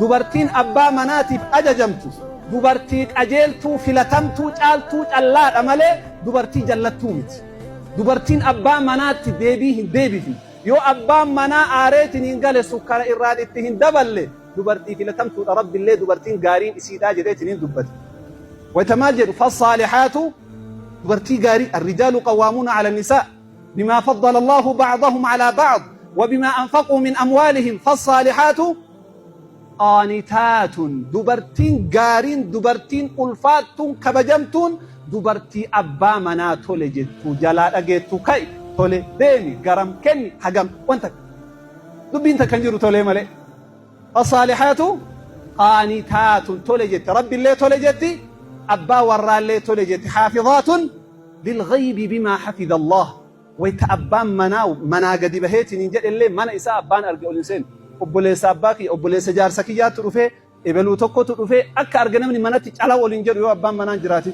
dubartiin abbaa manaatiif ajajamtu dubartii qajeeltuu filatamtuu caaltuu callaadha malee dubartii jallattuu miti. Dubartiin abbaa manaatti deebii hin deebifi. Yoo abbaan manaa aareetiin hin gale sukkara irraan itti hin daballe dubartii filatamtuudha. Rabbillee dubartiin gaariin isiidhaa jedheetiin hin dubbate. Waytamaal jedhu fassaalihaatu dubartii gaarii الرجال قوامون على النساء بما فضل الله بعضهم على بعض وبما أنفقوا من أموالهم فالصالحات قانتات دبرتين غارين دبرتين ألفاتون كبجمتون دبرتي أبا منا تولي جتو جلال أجيتو كي تولي ديني غرم كني حقم وانتك دبين تكنجرو تولي ملي الصالحات قانتات تولي جت ربي اللي تولي جتي أبا ورا اللي تولي جتي حافظات للغيب بما حفظ الله ويتأبان منا قد بهيتي ننجل اللي منا إساء أبان أرقى الإنسان obboleessa abbaa kiyya obboleessa jaarsa kiyyaatti dhufee ebaluu tokkotu dhufee akka arganamni manatti calaa waliin jedhu yoo abbaan manaan jiraate